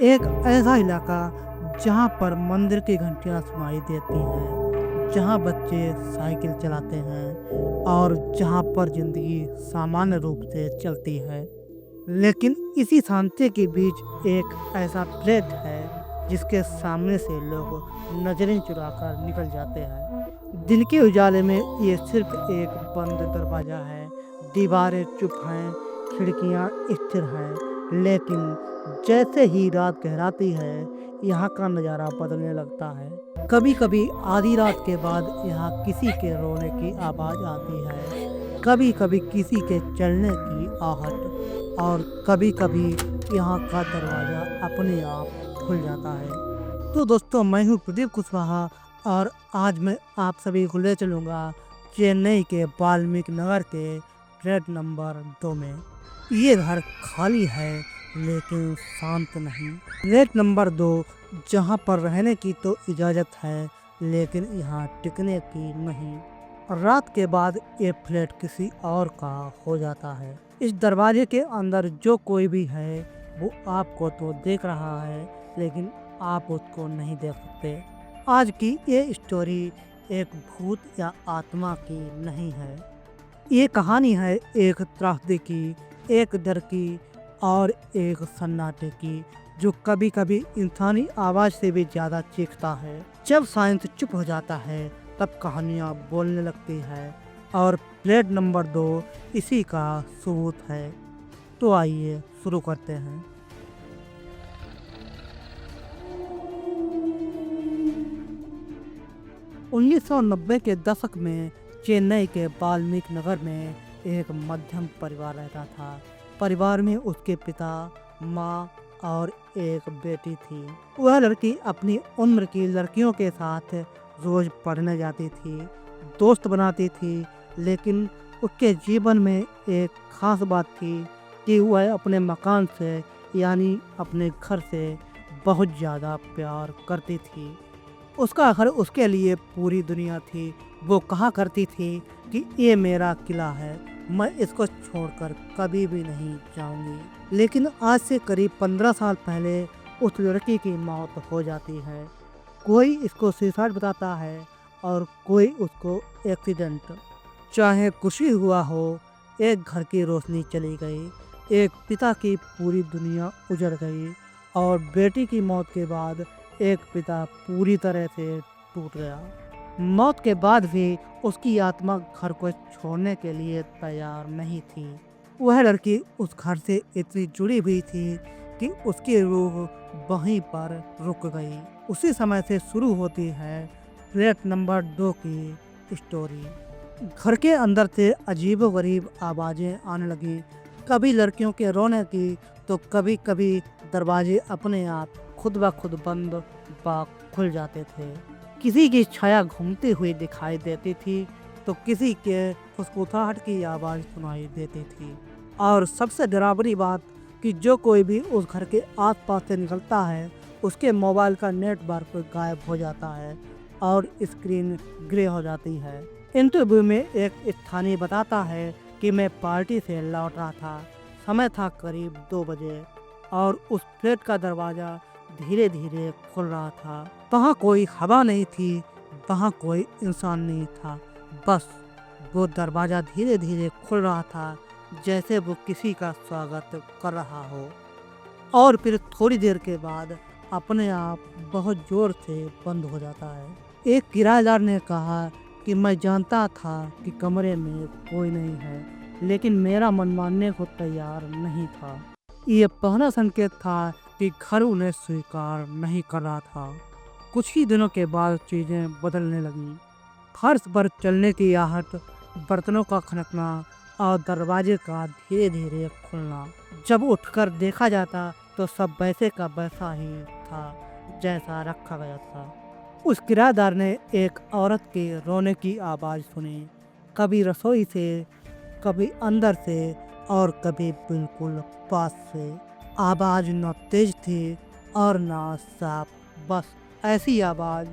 एक ऐसा इलाका जहाँ पर मंदिर की घंटियाँ सुनाई देती हैं, जहाँ बच्चे साइकिल चलाते हैं और जहाँ पर ज़िंदगी सामान्य रूप से चलती है। लेकिन इसी शांति के बीच एक ऐसा प्लेट है जिसके सामने से लोग नजरें चुराकर निकल जाते हैं। दिन के उजाले में ये सिर्फ एक बंद दरवाज़ा है, दीवारें चुप हैं, खिड़कियाँ स्थिर हैं, लेकिन जैसे ही रात गहराती है, यहाँ का नज़ारा बदलने लगता है। कभी-कभी आधी रात के बाद यहाँ किसी के रोने की आवाज़ आती है, कभी-कभी किसी के चलने की आहट और कभी-कभी यहाँ का दरवाज़ा अपने आप खुल जाता है। तो दोस्तों, मैं हूँ प्रदीप कुशवाहा और आज मैं आप सभी को ले चलूँगा चेन्नई के वाल्मीकि नगर के फ्लैट नंबर 2 में। ये घर खाली है लेकिन शांत नहीं। फ्लैट नंबर 2 जहाँ पर रहने की तो इजाज़त है लेकिन यहाँ टिकने की नहीं। रात के बाद ये फ्लैट किसी और का हो जाता है। इस दरवाजे के अंदर जो कोई भी है वो आपको तो देख रहा है लेकिन आप उसको नहीं देख सकते। आज की ये स्टोरी एक भूत या आत्मा की नहीं है। ये कहानी है एक त्रासदी की, एक डर की और एक सन्नाटे की, जो कभी कभी इंसानी आवाज़ से भी ज़्यादा चीखता है। जब साइंस चुप हो जाता है तब कहानियाँ बोलने लगती है और फ्लैट नंबर 2 इसी का सबूत है। तो आइए शुरू करते हैं। उन्नीस सौ 90 के दशक में चेन्नई के वाल्मीकि नगर में एक मध्यम परिवार रहता था। परिवार में उसके पिता, माँ और एक बेटी थी। वह लड़की अपनी उम्र की लड़कियों के साथ रोज पढ़ने जाती थी, दोस्त बनाती थी, लेकिन उसके जीवन में एक खास बात थी कि वह अपने मकान से यानी अपने घर से बहुत ज़्यादा प्यार करती थी। उसका घर उसके लिए पूरी दुनिया थी। वो कहा करती थी कि ये मेरा किला है, मैं इसको छोड़कर कभी भी नहीं जाऊंगी। लेकिन आज से करीब 15 साल पहले उस लड़की की मौत हो जाती है। कोई इसको सुसाइड बताता है और कोई उसको एक्सीडेंट। चाहे खुशी हुआ हो, एक घर की रोशनी चली गई, एक पिता की पूरी दुनिया उजड़ गई और बेटी की मौत के बाद एक पिता पूरी तरह से टूट गया। मौत के बाद भी उसकी आत्मा घर को छोड़ने के लिए तैयार नहीं थी। वह लड़की उस घर से इतनी जुड़ी हुई थी कि उसकी रूह वहीं पर रुक गई। उसी समय से शुरू होती है फ्लैट नंबर 2 की स्टोरी। घर के अंदर से अजीबोगरीब आवाज़ें आने लगी, कभी लड़कियों के रोने की तो कभी कभी दरवाजे अपने आप खुद ब खुद बंद व खुल जाते थे। किसी की छाया घूमती हुई दिखाई देती थी तो किसी के फुसफुसाहट की आवाज़ सुनाई देती थी। और सबसे डरावनी बात कि जो कोई भी उस घर के आसपास से निकलता है उसके मोबाइल का नेटवर्क गायब हो जाता है और स्क्रीन ग्रे हो जाती है। इंटरव्यू में एक स्थानीय बताता है कि मैं पार्टी से लौट रहा था, समय था करीब 2 बजे और उस फ्लैट का दरवाज़ा धीरे धीरे खुल रहा था। वहाँ कोई हवा नहीं थी, वहाँ कोई इंसान नहीं था, बस वो दरवाज़ा धीरे धीरे खुल रहा था जैसे वो किसी का स्वागत कर रहा हो और फिर थोड़ी देर के बाद अपने आप बहुत ज़ोर से बंद हो जाता है। एक किराएदार ने कहा कि मैं जानता था कि कमरे में कोई नहीं है, लेकिन मेरा मन मानने को तैयार नहीं था। ये पहला संकेत था कि घर उन्हें स्वीकार नहीं कर रहा था। कुछ ही दिनों के बाद चीज़ें बदलने लगीं। फर्श पर चलने की आहट, बर्तनों का खनकना और दरवाजे का धीरे धीरे खुलना। जब उठकर देखा जाता तो सब वैसे का वैसा ही था जैसा रखा गया था। उस किराएदार ने एक औरत के रोने की आवाज़ सुनी, कभी रसोई से, कभी अंदर से और कभी बिल्कुल पास से। आवाज़ न तेज थी और न साफ, बस ऐसी आवाज़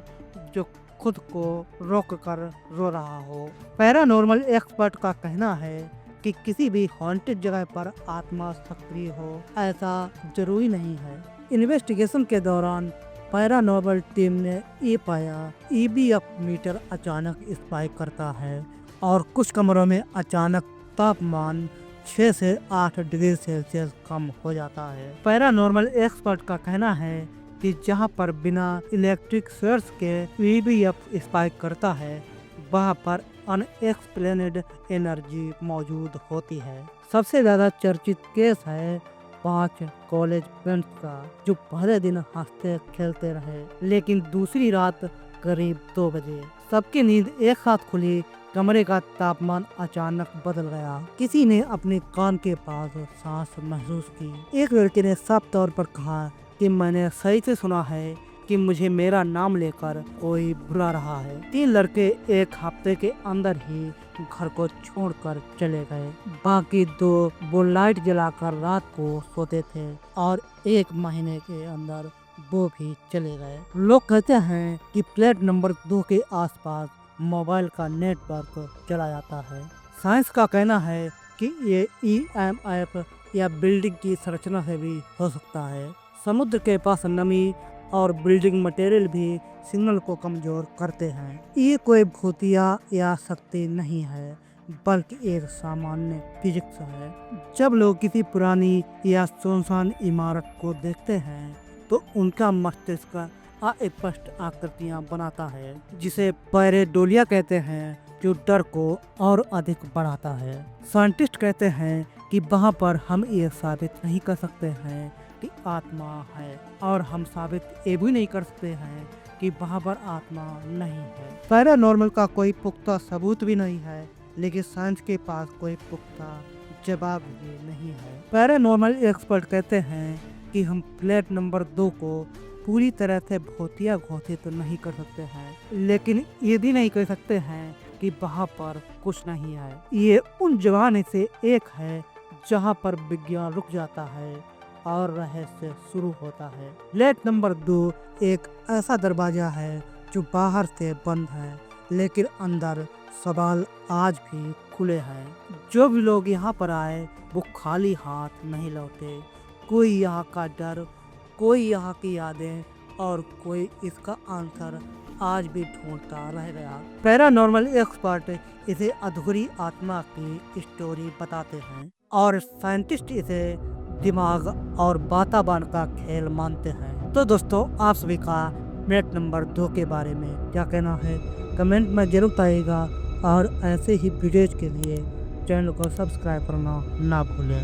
जो खुद को रोक कर रो रहा हो। पैरानॉर्मल एक्सपर्ट का कहना है कि किसी भी हॉन्टेड जगह पर आत्मा सक्रिय हो ऐसा जरूरी नहीं है। इन्वेस्टिगेशन के दौरान पैरानॉर्मल टीम ने ये पाया ईबीएफ मीटर अचानक स्पाइक करता है और कुछ कमरों में अचानक तापमान 6 से 8 डिग्री सेल्सियस कम हो जाता है। पैरानॉर्मल एक्सपर्ट का कहना है कि जहां पर बिना इलेक्ट्रिक सोर्स के ईबीएफ स्पाइक करता है वहां पर अनएक्सप्लेनेड एनर्जी मौजूद होती है। सबसे ज्यादा चर्चित केस है 5 कॉलेज फ्रेंड्स का जो पहले दिन हंसते खेलते रहे लेकिन दूसरी रात करीब 2 बजे सबकी नींद एक साथ खुली। कमरे का तापमान अचानक बदल गया। किसी ने अपने कान के पास सांस महसूस की। एक लड़के ने साफ तौर पर कहा कि मैंने सही से सुना है कि मुझे मेरा नाम लेकर कोई बुला रहा है। 3 लड़के एक हफ्ते के अंदर ही घर को छोड़कर चले गए। बाकी 2 वो लाइट जलाकर रात को सोते थे और 1 महीने के अंदर वो भी चले गए। लोग कहते हैं कि प्लेट नंबर 2 के आसपास मोबाइल का नेटवर्क चला जाता है। साइंस का कहना है कि ये ईएमएफ या बिल्डिंग की संरचना से भी हो सकता है। समुद्र के पास नमी और बिल्डिंग मटेरियल भी सिग्नल को कमजोर करते हैं। ये कोई भूतिया या शक्ति नहीं है बल्कि एक सामान्य फिजिक्स है। जब लोग किसी पुरानी या सुनसान इमारत को देखते हैं तो उनका मस्तिष्क अस्पष्ट आकृतियां बनाता है जिसे पैरेडोलिया कहते हैं जो डर को और अधिक बढ़ाता है। साइंटिस्ट कहते हैं कि वहाँ पर हम ये साबित नहीं कर सकते हैं कि आत्मा है और हम साबित ये भी नहीं कर सकते हैं कि वहाँ पर आत्मा नहीं है। पैरानॉर्मल का कोई पुख्ता सबूत भी नहीं है लेकिन साइंस के पास कोई पुख्ता जवाब भी नहीं है। पैरानॉर्मल एक्सपर्ट कहते हैं कि हम प्लेट नंबर 2 को पूरी तरह से भौतिया घोषित तो नहीं कर सकते हैं लेकिन ये भी नहीं कह सकते हैं कि वहाँ पर कुछ नहीं है। ये उन जगह में से एक है जहाँ पर विज्ञान रुक जाता है और रहस्य शुरू होता है। प्लेट नंबर 2 एक ऐसा दरवाजा है जो बाहर से बंद है लेकिन अंदर सवाल आज भी खुले हैं। जो भी लोग यहाँ पर आए वो खाली हाथ नहीं लौटे। कोई यहाँ का डर, कोई यहाँ की यादें और कोई इसका आंसर आज भी ढूंढता रह गया। पैरानॉर्मल एक्सपर्ट इसे अधूरी आत्मा की स्टोरी बताते हैं और साइंटिस्ट इसे दिमाग और वातावरण का खेल मानते हैं। तो दोस्तों आप सभी का प्लेट नंबर 2 के बारे में क्या कहना है कमेंट में जरूर बताइएगा और ऐसे ही वीडियोज के लिए चैनल को सब्सक्राइब करना ना भूलें।